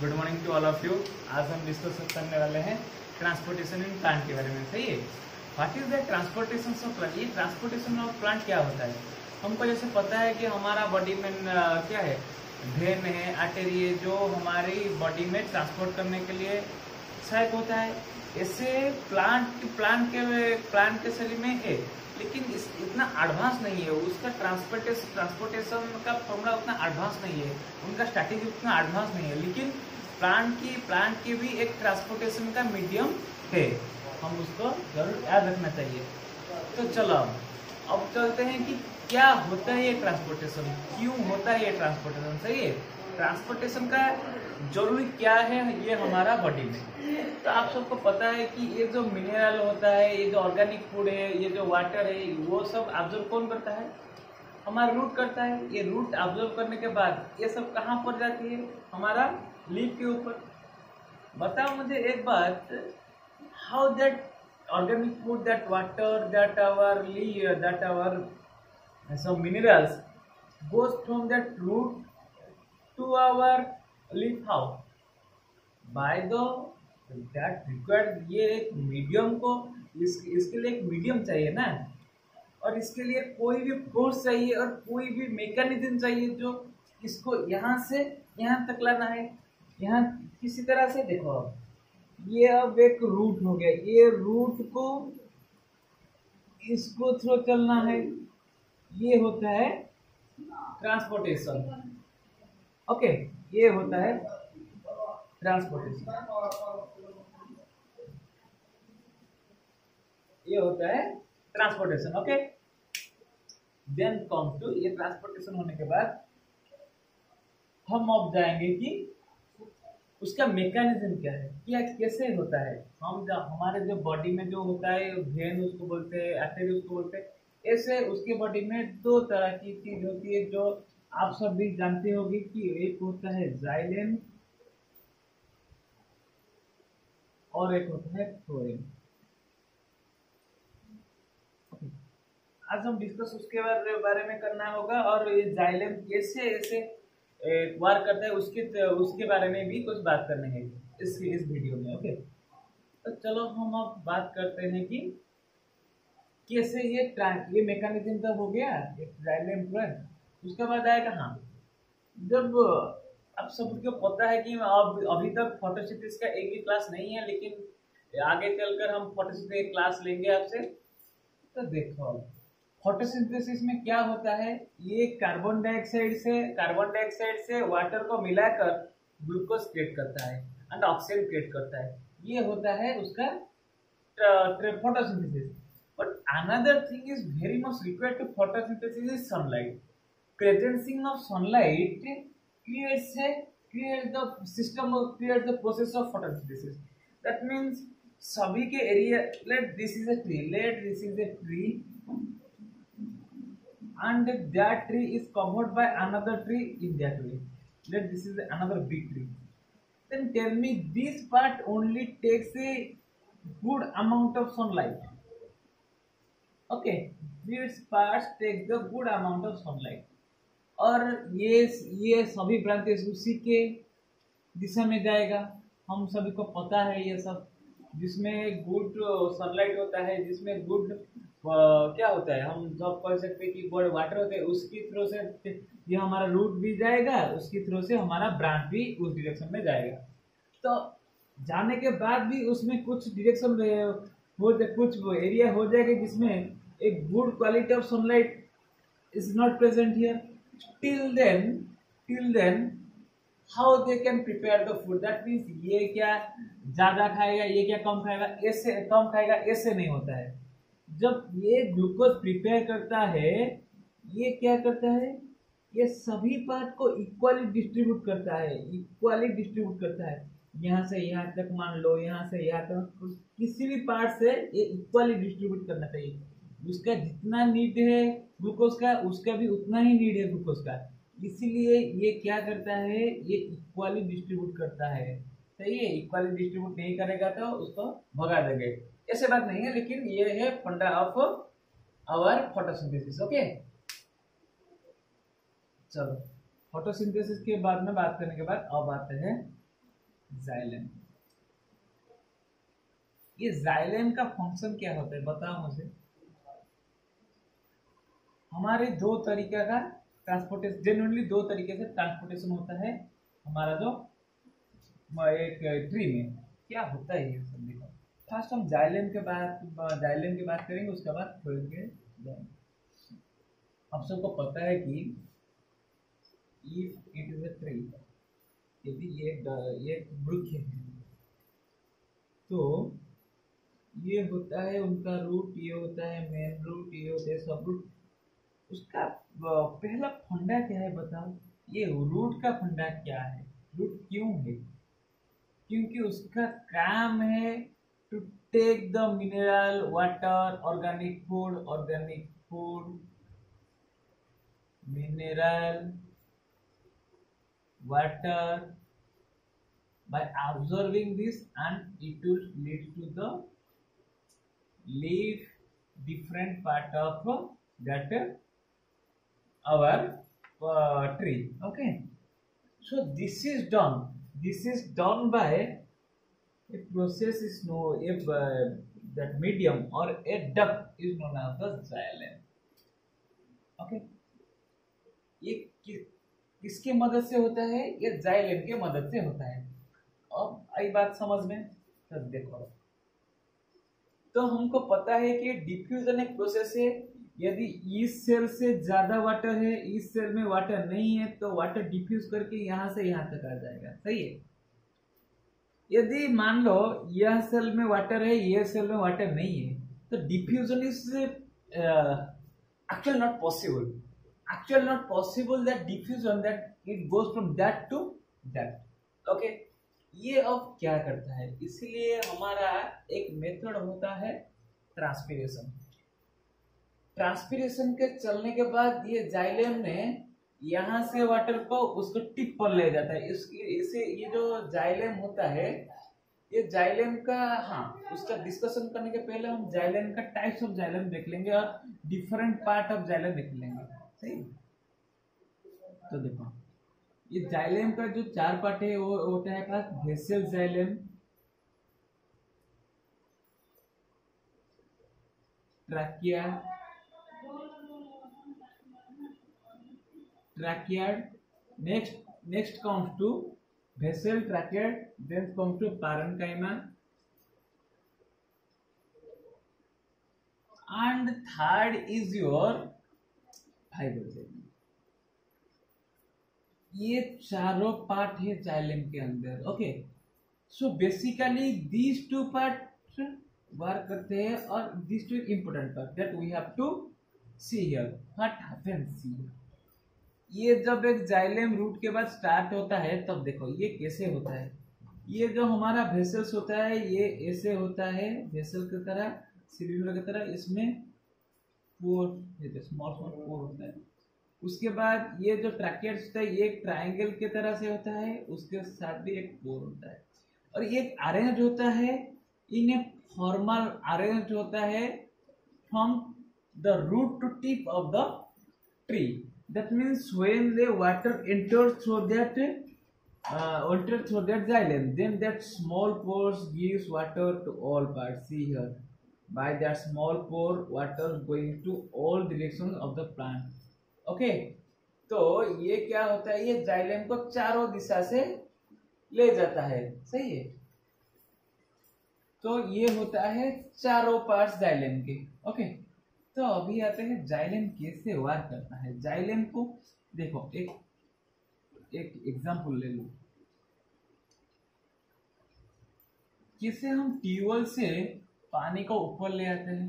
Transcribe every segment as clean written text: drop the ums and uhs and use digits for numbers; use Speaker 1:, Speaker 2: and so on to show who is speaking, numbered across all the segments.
Speaker 1: Good morning to all of you. आज हम discuss करने वाले हैं ट्रांसपोर्टेशन इन प्लांट के बारे में। सही है। What is the transportation of plant? ये ट्रांसपोर्टेशन ऑफ प्लांट क्या होता है? हमको जैसे पता है कि हमारा बॉडी में क्या है, वेन है, आर्टरी है, जो हमारी बॉडी में ट्रांसपोर्ट करने के लिए सहायक होता है। ऐसे प्लांट के शरीर में है, लेकिन इतना एडवांस नहीं है। उसका ट्रांसपोर्टेशन का फॉर्मूला उतना एडवांस नहीं है, उनका स्ट्रैटेजी उतना एडवांस नहीं है। लेकिन प्लांट की भी एक ट्रांसपोर्टेशन का मीडियम है, हम उसको जरूर याद रखना चाहिए। तो चलो अब चलते हैं कि क्या होता है ये ट्रांसपोर्टेशन, क्यों होता है ये ट्रांसपोर्टेशन। सही है। ट्रांसपोर्टेशन का जरूरी क्या है ये हमारा बॉडी में। तो आप सबको पता है कि ये जो मिनरल होता है, ये जो ऑर्गेनिक फूड है, ये जो वाटर है, वो सब ऑब्जर्व कौन करता है? हमारा रूट करता है। ये रूट ऑब्जर्व करने के बाद ये सब कहाँ पर जाती है? हमारा लीफ के ऊपर। बताओ मुझे एक बात, how that organic food, that water, that our leaf, that our some minerals goes from that root to our leaf? how? by the that required, ये एक मीडियम को इसके लिए एक मीडियम चाहिए ना, और इसके लिए कोई भी फोर्स चाहिए और कोई भी मैकेनिज्म चाहिए जो इसको यहाँ से यहाँ तक लाना है। यहाँ किसी तरह से देखो, ये अब एक रूट हो गया, ये रूट को इसको थ्रू चलना है, ये होता है ट्रांसपोर्टेशन। ओके, ये होता है ट्रांसपोर्टेशन, ये होता है transportation. Okay, then come to, ये ट्रांसपोर्टेशन होने के बाद हम अब जाएंगे कि उसका मैकेनिज्म क्या है, क्या कैसे होता है। हम हमारे जो बॉडी में जो होता है, वेन उसको बोलते हैं, आर्टरी उसको बोलते हैं। ऐसे उसके बॉडी में दो तरह की चीज होती है जो आप सब भी जानते होंगे कि एक होता है जाइलेम और एक होता है फ्लोएम। आज हम डिस्कस उसके बारे में करना होगा, और ये जाइलेम कैसे ऐसे वर्क करता है उसके बारे में भी कुछ बात करनी है इस वीडियो में। ओके, तो चलो हम अब बात करते हैं कि कैसे ये मैकेनिज्म तब हो गया, जाइलेम फ्लोएम। उसके बाद आएगा जब अब सबको पता है कि अभी तक फोटोसिंथेसिस का एक भी क्लास नहीं है, लेकिन आगे चलकर हम फोटोसिंथेसिस की क्लास लेंगे आपसे। तो देखो फोटोसिंथेसिस में क्या होता है, ये कार्बन डाइऑक्साइड से वाटर को मिलाकर ग्लूकोज क्रिएट करता है एंड ऑक्सीजन क्रिएट करता है। ये होता है उसका photosynthesis. But another thing is very much required to photosynthesis is sunlight. Presence of sunlight creates the process of photosynthesis. That means सभी के area, let this is a tree and that tree is covered by another tree in that way. Let this is another big tree. Then tell me, this part only takes a good amount of sunlight. Okay, this part take the good amount of sunlight, और ये सभी branches उसी के दिशा में जाएगा। हम सभी को पता है ये सब, जिसमें गुड सनलाइट होता है, जिसमें गुड क्या होता है, हम सब कह सकते हैं कि गुड वाटर होता है, उसकी थ्रू से ये हमारा रूट भी जाएगा, उसकी थ्रू से हमारा ब्रांच भी उस डायरेक्शन में जाएगा। तो जाने के बाद भी उसमें कुछ डायरेक्शन कुछ एरिया हो जाएगा जिसमें एक good quality of sunlight is not present here. Till then how they can prepare the food. That means ये क्या ज्यादा खाएगा, ये क्या कम खाएगा, ऐसे कम खाएगा, ऐसे नहीं होता है। जब ये ग्लूकोज प्रिपेयर करता है, ये क्या करता है, ये सभी पार्ट को इक्वली डिस्ट्रीब्यूट करता है। यहाँ से यहाँ तक मान लो, यहाँ से यहाँ तक, किसी भी पार्ट से ये इक्वली डिस्ट्रीब्यूट करना चाहिए। उसका जितना नीड है ग्लूकोज का, उसका भी उतना ही नीड है ग्लूकोज का। इसीलिए ये क्या करता है, ये इक्वली डिस्ट्रीब्यूट करता है। सही है। इक्वली डिस्ट्रीब्यूट नहीं करेगा तो उसको भगा देंगे, ऐसे बात नहीं है। लेकिन ये है फंडा ऑफ आवर फोटोसिंथेसिस। ओके, चलो फोटोसिंथेसिस के बाद में बात करने के बाद अब आते हैं जाइलेम। ये जाइलेम का फंक्शन क्या होता है बताओ मुझे। हमारे दो तरीके का ट्रांसपोर्टेशन, जेन्युइनली दो तरीके से ट्रांसपोर्टेशन होता है हमारा जो एक ट्री में। क्या होता है ये सब देखो। फर्स्ट हम जाइलेम की बात करेंगे, उसके बाद थोड़ी देर जाएंगे। हम सबको पता है कि if it is a tree, यदि ये वृक्ष है तो ये होता है उनका रूट, ये होता है मेन रूट, ये होता है सब रूट। उसका पहला फंडा क्या है बताओ। ये रूट का फंडा क्या है, रूट क्यों है? क्योंकि उसका काम है to take the mineral water, organic food, mineral water by absorbing this, and it will lead to the leaf different part of that our tree. Okay, so this is done by a process is known, if that medium or a duct is known as the xylem. Okay, ये किसके मदद से होता है? ये xylem के मदद से होता है। अब आई बात समझ में, तो देखो, तो हमको पता है कि डिफ्यूजन एक प्रोसेस है। यदि इस सेल से ज्यादा वाटर है, इस सेल में वाटर नहीं है, तो वाटर डिफ्यूज करके यहां से यहां तक आ जाएगा। सही है। यदि मान लो यह सेल में वाटर है, यह सेल में वाटर नहीं है, तो diffusion is actually not possible. not possible that diffusion that it goes from that to that. Okay, ये अब क्या करता है, इसलिए हमारा एक मेथड होता है ट्रांसपिरेशन। ट्रांसपिरेशन के चलने के बाद ये जाइलेम ने यहां से वाटर को उसको टिप पर ले जाता है। इसे ये जो जाइलेम होता है, ये जाइलेम का, हाँ, उसका डिस्कशन करने के पहले हम जाइलेम का टाइप्स ऑफ जाइलेम देख लेंगे और डिफरेंट पार्ट ऑफ जाइलेम देख लेंगे। सही। तो देखो, ये जाइलेम का जो चार पार्ट है वो होता है पास vessel xylem, tracheid, next comes to vessel trachea, then comes to parenchyma, and third is your फाइब्रोजेल। ये चारों पार्ट है जाइलेम के अंदर। Okay, so basically these two part work करते हैं, और these two important part that we have to see here. What happens here, ये जब एक जाइलेम रूट के बाद स्टार्ट होता है, तब देखो ये कैसे होता है। ये जो हमारा वेसल्स होता है, ये ऐसे होता है वेसल की तरह, सिलिंडर की तरह। इसमें पोर, स्मॉल पोर होता है। उसके बाद ये जो ट्रैकेट्स होता है, ये ट्रायंगल की तरह से होता है, उसके साथ भी एक पोर होता है। और ये अरेंज होता है इन ए फॉर्मल, अरेंज होता है from the root to tip of the tree. That means when the water enters through that xylem, then that small pores gives water to all parts. See here, by that small pore, water going to all directions of the plant. Okay, तो ये क्या होता है, ये xylem को चारों दिशा से ले जाता है। सही है। तो ये होता है चारों पार्ट्स जाइलेम के। ओके, तो अभी आते हैं जाइलेम कैसे वर्क करता है। जाइलेम को देखो, एक एग्जांपल ले लो। कैसे हम ट्यूबवेल से पानी को ऊपर ले आते हैं,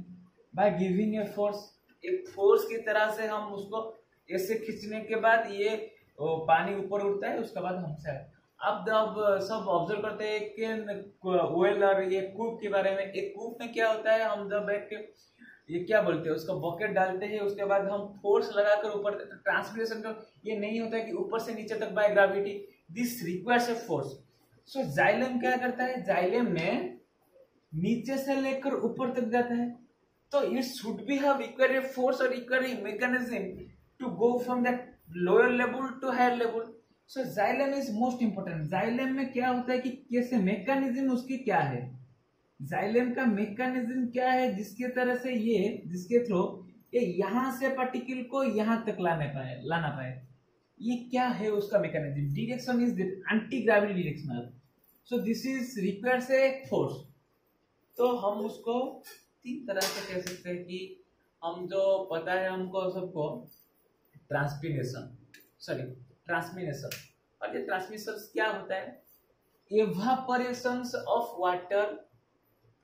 Speaker 1: बाय गिविंग ए फोर्स। एक फोर्स की तरह से हम उसको ऐसे खींचने के बाद ये पानी ऊपर उठता है, उसके बाद हमसे। अब सब ऑब्जर्व करते हैं कि वेल और ये कूप के बारे में। एक कूप में क्या होता है, हम जब एक ये क्या बोलते हैं उसको बकेट डालते हैं, उसके बाद हम फोर्स लगाकर ऊपर, ट्रांसपिरेशन का ये नहीं होता है कि ऊपर से नीचे तक by gravity, this requires a force. So xylem क्या करता है, जाइलेम में नीचे से लेकर ऊपर तक जाता है, तो it should be have equal force और equal mechanism to go from that lower level to higher level. So xylem is most important. Xylem में क्या होता है कि कैसे मैकेनिज्म उसकी क्या है, जाइलम का मैकेनिज्म क्या है जिसके तरह से ये, जिसके थ्रू ये यहां से पार्टिकल को यहां तक लाना पाए, ये क्या है उसका mechanism. Direction is anti gravity directional. So this is requires a force. तो हम उसको तीन तरह से कह सकते हैं कि हम जो पता है हमको सबको, ट्रांसमिनेशन। और ये ट्रांसमिशन क्या होता है, evaporation of water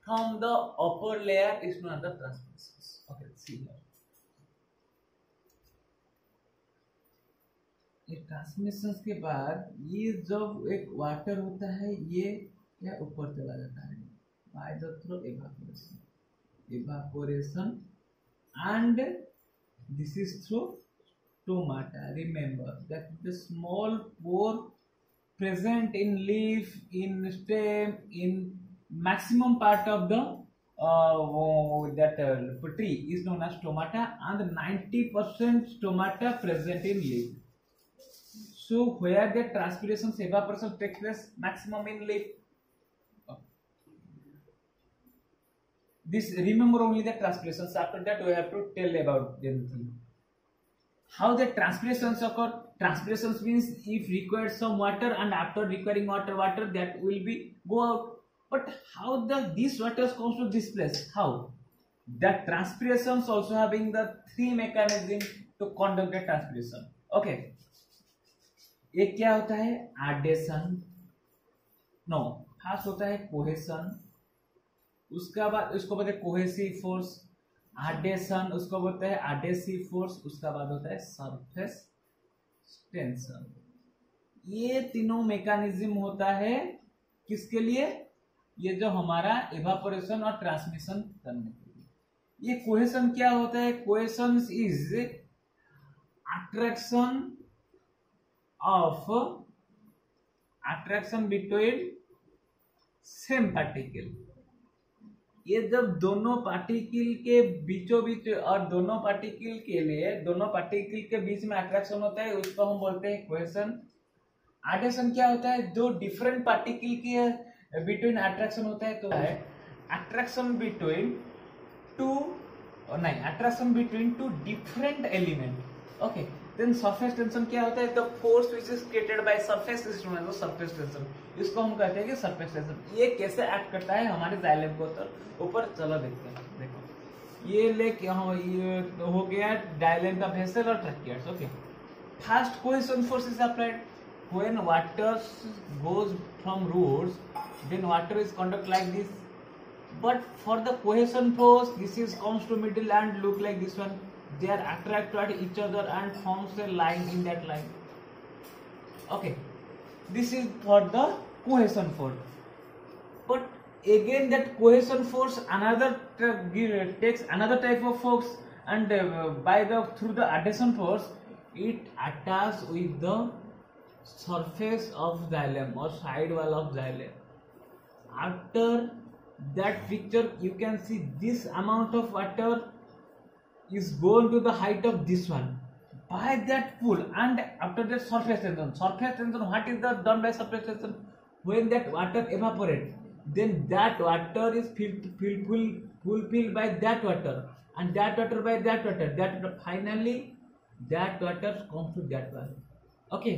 Speaker 1: from the upper layer is known as the transmission. Okay, see here. ये ट्रांसमिशन के बाद ये जब एक वाटर होता है ये क्या ऊपर चला जाता है by the through evaporation and this is through stomata. Remember that the small pore present in leaf, in stem, in maximum part of the tree is known as stomata, and 90% stomata present in leaf. So where the transpiration evaporation takes place maximum in leaf. This remember only the transpirations. After that we have to tell about them. How the transpirations occur? Transpirations means if required some water, and after requiring water that will be go out. But how these waters comes to this place? How? That transpirations also having the three mechanism to conduct the transpiration. Okay. एक क्या होता है adhesion, no first होता है cohesion, उसका बाद उसको बोलते हैं कोहेसिव फोर्स, एडेशन उसको बोलते हैं एडेसिव फोर्स, उसका बाद होता है सरफेस टेंशन। ये तीनों मैकेनिज्म होता है किसके लिए, ये जो हमारा इवापोरेशन और ट्रांसमिशन करने के लिए। ये कोहेशन क्या होता है, cohesion is attraction between same particle. ये जब दोनों पार्टिकल के बीचों बीच और दोनों पार्टिकल के बीच में अट्रैक्शन होता है, उसको हम बोलते हैं कोहेशन। एडेशन क्या होता है, दो डिफरेंट पार्टिकल के बिटवीन अट्रैक्शन होता है, तो है attraction between two different element. Okay, then surface tension क्या होता है, the force which is created by surface is known as the surface tension. इसको हम कहते हैं कि सरफेस टेंशन। ये कैसे एक्ट करता है हमारे जाइलम को ऊपर चलो देखते हैं। देखो ये लेके ये हो गया जाइलम का वेसल और tracheids. Okay, first cohesion force is applied when water goes from roots, then water is conduct like this, but for the cohesion force this is comes to middle and look like this one. They are attract at each other and forms a line in that line. Okay, this is for the cohesion force. But again that cohesion force takes another type of force, and through the adhesion force it attaches with the surface of xylem or side wall of xylem. After that picture you can see this amount of water is going to the height of this one by that pull, and after that surface tension, what is done by surface tension? When that water evaporates, then that water is fulfilled by that water, and that water by that water, finally that water comes to that one. Okay,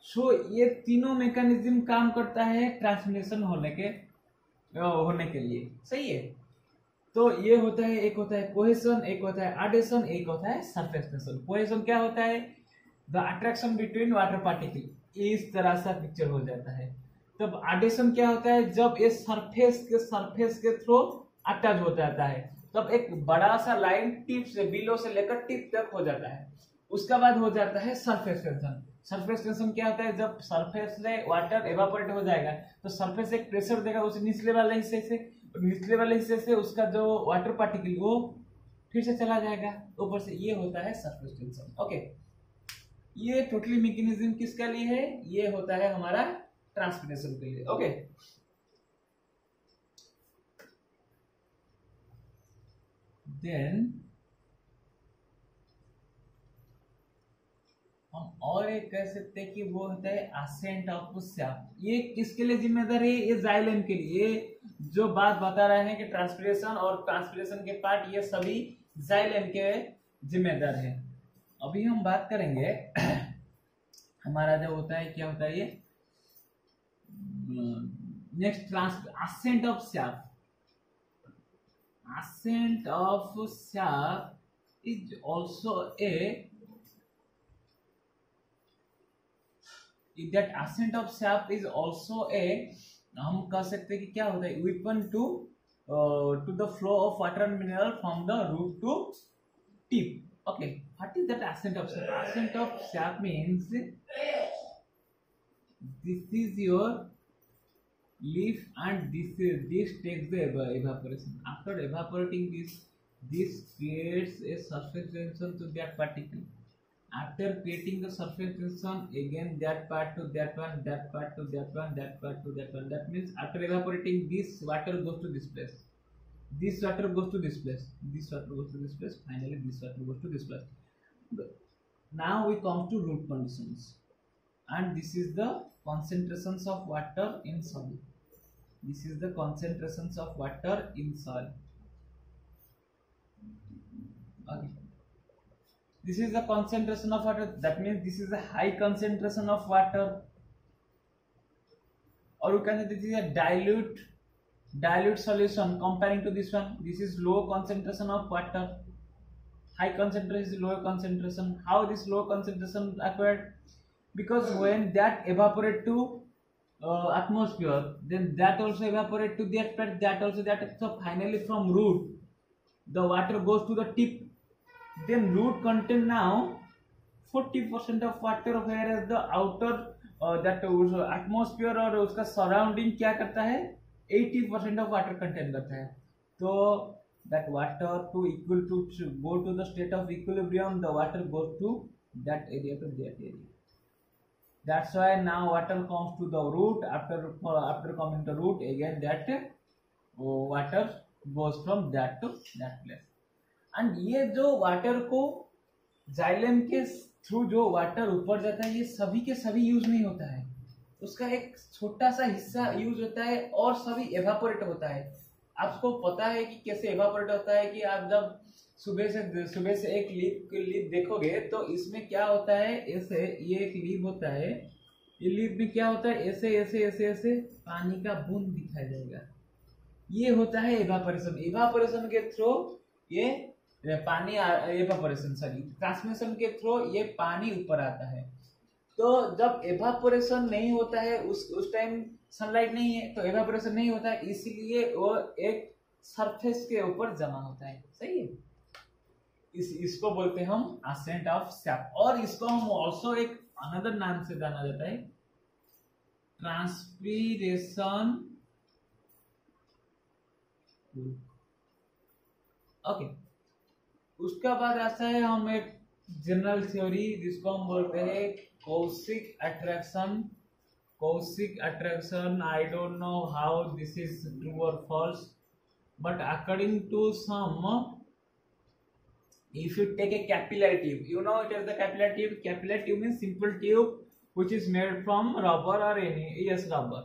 Speaker 1: so ये तीनों mechanism काम करता है transmission होने के लिए, सही है। तो ये होता है, एक होता है कोहेशन, एक होता है एडेशन, एक होता है सरफेस टेंशन। कोहेशन क्या होता है, the attraction between water particle, इस तरह सा पिक्चर हो जाता है। तब एडेशन क्या होता है, जब ये सरफेस के थ्रू अटैच हो जाता है, तब एक बड़ा सा लाइन टिप से बिलो से लेकर टिप तक हो जाता है। उसका बाद हो जाता है सरफेस टेंशन। सरफेस टेंशन क्या होता है, जब सरफेस से वाटर एवापोरेट हो जाएगा तो सरफेस एक प्रेशर देगा उस निचले वाले हिस्से से उसका जो वाटर पार्टिकल वो फिर से चला जाएगा ऊपर से। ये होता है सरफेस टेंशन। ओके, ये टोटली मैकेनिज्म किसके लिए है, ये होता है हमारा ट्रांसपिरेशन के लिए। ओके, देन हम और एक कह सकते हैं कि वो होता है असेंट ऑफ सैप। ये किसके लिए जिम्मेदार है? ये जाइलम के लिए। ये जो बात बता रहे हैं कि ट्रांसपिरेशन और ट्रांसपिरेशन के पार्ट ये सभी जाइलम के जिम्मेदार है। अभी हम बात करेंगे हमारा जो होता है क्या होता है ये next ascent of sap. ascent of sap is also a that ascent of sap is also a हम कह सकते हैं कि क्या होता है weapon to the flow of water and mineral from the root to tip. Okay, what is that ascent of sap? Ascent of sap means this is your leaf and this takes the evaporation. After evaporating this creates a surface tension to that particle. After creating the surface tension, again that part to that one, that part to that one, that part to that one. That means after evaporating, this water goes to this place, this water goes to this place, this water goes to this place, finally this water goes to this place. Now we come to root conditions, and this is the concentrations of water in soil. This is the concentrations of water in soil. Okay. This is the concentration of water. That means this is a high concentration of water. Or you can say this is a dilute solution comparing to this one. This is low concentration of water. High concentration is low concentration. How this low concentration acquired? Because when that evaporate to atmosphere, then that also evaporate to that part, that also that. So finally from root the water goes to the tip. Then root contain now 40% of water, whereas the outer that atmosphere और उसका surrounding क्या करता है 80% of water contain करता है. तो that water to equal to go to the state of equilibrium, the water goes to that area to that area. That's why now water comes to the root. After coming to root, again that water goes from that to that place. And ये जो water को xylem के through जो water ऊपर जाता है, ये सभी के सभी यूज नहीं होता है, उसका एक छोटा सा हिस्सा यूज होता है और सभी एवापोरेट होता है। आपको पता है कि कैसे एवापोरेट होता है कि आप जब सुबह से एक लीफ देखोगे तो इसमें क्या होता है, ऐसे ये एक लीफ होता है, ये लीफ में क्या होता है, ऐसे ऐसे ऐसे ऐसे पानी का बूंद दिखाई देगा। ये होता है एवापोरेशन। एवापोरेशन के थ्रू ये पानी एवापोरेशन सॉरी ट्रांसमिशन के थ्रू ये पानी ऊपर आता है। तो जब एवापोरेशन नहीं होता है उस टाइम सनलाइट नहीं है तो एवापोरेशन नहीं होता है, इसीलिए वो एक सरफेस के ऊपर जमा होता है। सही है, इसको बोलते हैं हम असेंट ऑफ सैप। और इसको हम ऑल्सो एक अनदर नाम से जाना जाता है ट्रांसपीरेशन। ओके, उसका बाद आता है हम एक जनरल थ्योरी जिसको हम बोलते हैं cohesive attraction. Cohesive attraction, I don't know how this is true और false, but according to some, if you take a capillary tube, you know it is the capillary tube. Capillary tube means simple tube which is made from rubber or any rubber.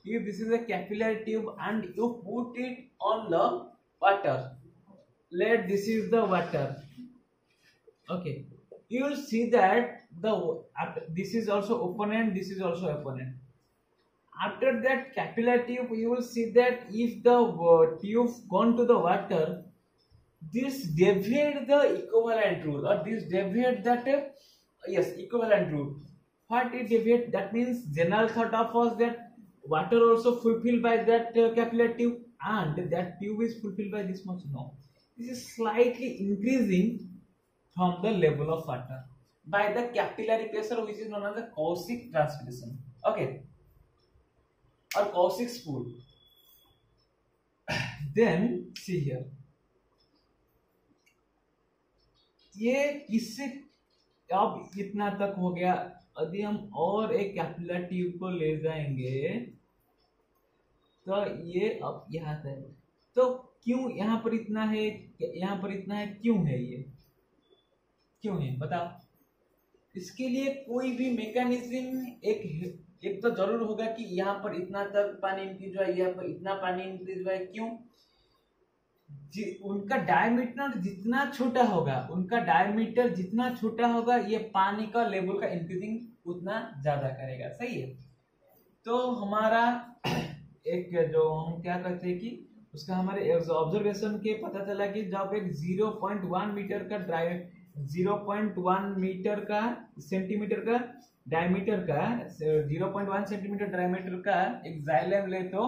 Speaker 1: If this is a capillary tube and you put it on the water, let this is the water, okay, you will see that this is also open end, this is also open end. After that capillary tube, you will see that if the tube gone to the water, this deviate the equivalent rule, or this deviate that yes, equivalent rule. What it deviate? That means general thought of was that water also fulfilled by that capillary tube, and that tube is fulfilled by this much. No, this is slightly increasing from the level of water by the capillary pressure, which is known as the Cauchy transpiration. Okay, or Cauchy spool. Then see here, ये किससे अब इतना तक हो गया। यदि हम और एक कैपिलर ट्यूब को ले जाएंगे तो ये अब यहाँ है, तो क्यों यहाँ पर इतना है, यहाँ पर इतना है, क्यों है, ये क्यों है बताओ। इसके लिए कोई भी मैकेनिज्म एक तो जरूर होगा कि यहाँ पर इतना तक पानी इंक्रीज हुआ, यहाँ पर इतना पानी इंक्रीज हुआ है। क्यों? उनका डायमीटर जितना छोटा होगा, ये पानी का लेवल का इंक्रीजिंग उतना ज्यादा करेगा। सही है। तो हमारा एक जो हम क्या कहते हैं कि उसका हमारे ऑब्जर्वेशन के पता चला कि जब एक 0.1 मीटर का 0.1 मीटर का सेंटीमीटर का डायमीटर का 0.1 सेंटीमीटर डायमीटर का एक जाइलम ले तो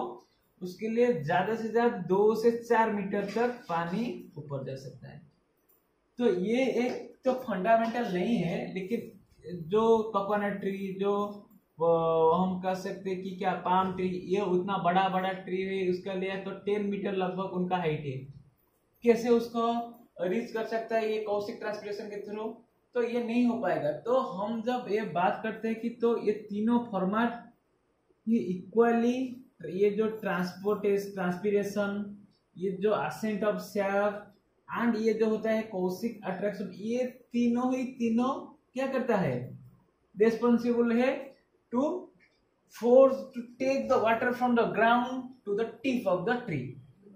Speaker 1: उसके लिए ज्यादा से ज्यादा 2 से 4 मीटर तक पानी ऊपर जा सकता है। तो ये एक तो फंडामेंटल नहीं है, लेकिन जो कोकोनट ट्री, जो हम कह सकते हैं कि क्या पाम ट्री, ये उतना बड़ा बड़ा ट्री है, उसका लिए तो 10 मीटर लगभग उनका हाइट है। कैसे उसको रीच कर सकता है ये कौशिक ट्रांसलेशन के थ्रू? तो ये नहीं हो पाएगा। तो हम जब ये बात करते हैं कि तो ये तीनों फॉर्मेट ये इक्वली, ये जो ट्रांसपिरेशन, ये जो असेंट ऑफ सैफ एंड ये जो होता है कौशिक अट्रैक्शन, ये तीनों क्या करता है? रिस्पॉन्सिबल है to force to take the water from the ground to the tip of the tree.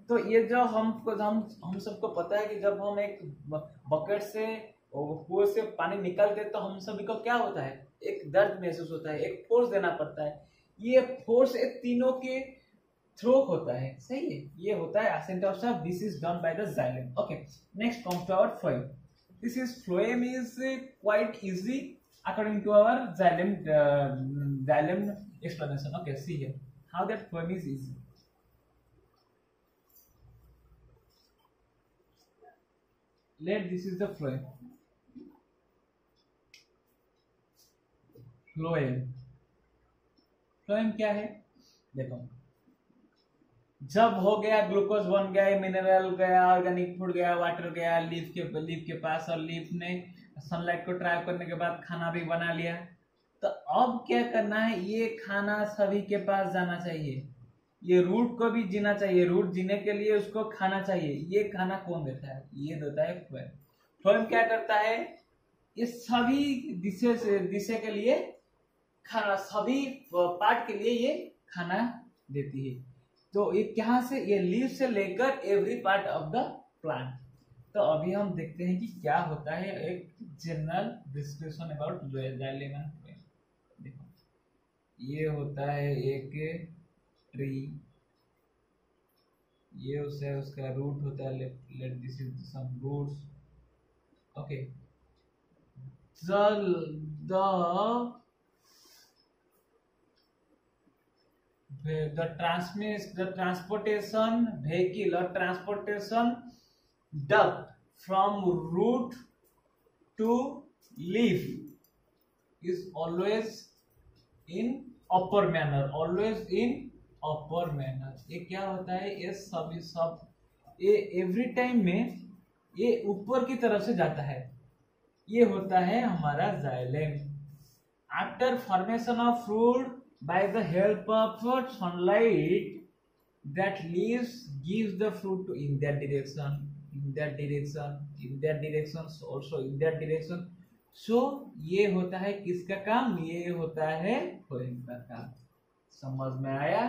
Speaker 1: तो ये जो हम सबको पता है कि जब हम एक बकेट से कुएं से पानी निकालते तो हम सभी को क्या होता है? एक दर्द महसूस होता है, एक फोर्स देना पड़ता है। ये फोर्स एक तीनों के थ्रू होता है। सही है। ये होता है ascent of shaft. This is done by the xylem. Okay. Next comes to our phloem. This is phloem is quite easy according to our xylem explanation. Okay. See here how that phloem is easy. This is the phloem. Phloem क्या है? देखो, जब हो गया glucose बन गया, mineral गया, organic food गया, वाटर गया लीफ के पास, और लीफ ने सनलाइट को ट्रैप करने के बाद खाना भी बना लिया। तो अब क्या करना है? ये खाना सभी के पास जाना चाहिए, ये रूट को भी जीना चाहिए, रूट जीने के लिए उसको खाना चाहिए। ये खाना कौन देता है? ये देता है फ्लोएम। फ्लोएम क्या करता है? ये सभी दिशा के लिए खाना, सभी पार्ट के लिए ये खाना देती है। तो ये क्या से? ये लीफ से लेकर every part of the plant. तो अभी हम देखते हैं कि क्या होता है, एक general discussion about xylem and phloem. देखो, ये होता है एक ट्री, ये उसका रूट होता है। Let this is some roots. Okay, the transportation vehicle or transportation duct from root to leaf is always in upper manner, ये क्या होता है? ये सब ये एवरी टाइम में ये ऊपर की तरफ से जाता है। ये होता है हमारा xylem. After formation of fruit by the help of sunlight, that leaves gives the fruit to in that direction, also in that direction. So ये होता है किसका काम? ये होता है फ्लोएम का काम। समझ में आया?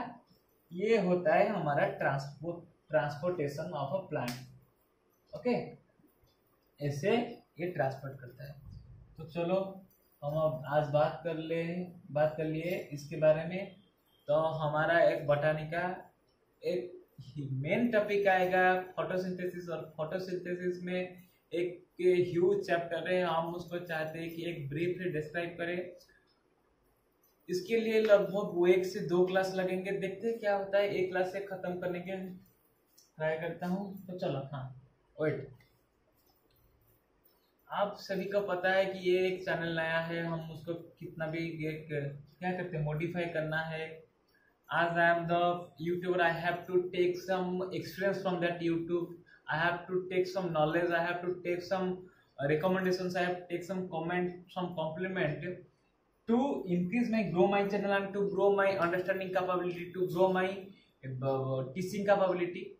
Speaker 1: ये होता है हमारा transportation of a plant. Okay, ऐसे ये ट्रांसपोर्ट करता है। तो चलो हम अब आज बात कर लिए इसके बारे में। तो हमारा एक बॉटनी का एक मेन टॉपिक आएगा फोटोसिंथेसिस, और फोटोसिंथेसिस में एक ह्यूज चैप्टर है। हम उसको चाहते हैं कि एक ब्रीफली डिस्क्राइब करें। इसके लिए लगभग 1 से 2 क्लास लगेंगे। देखते हैं क्या होता है। एक क्लास से खत्म करने के ट्राई करता हूँ। तो चलो, हाँ वेट, आप सभी को पता है कि ये एक चैनल नया है, हम उसको कितना भी क्या करते हैं, मॉडिफाई करना है। As I am the YouTuber, I have to take some experience from that YouTube. I have to take some knowledge. I have to take some recommendations. I have to take some comment, some compliment to increase grow my channel and to grow my understanding capability, to grow my teaching capability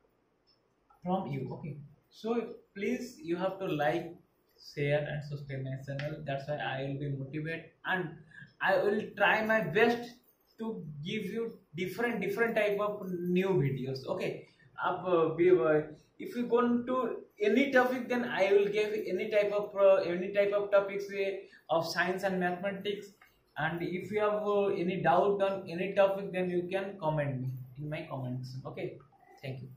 Speaker 1: from you. Okay, so please you have to like, share and subscribe my channel. That's why I will be motivated, and I will try my best to give you different type of new videos. Okay, if you go to any topic, then I will give any type of topics of science and mathematics. And if you have any doubt on any topic, then you can comment me in my comments. Okay, thank you.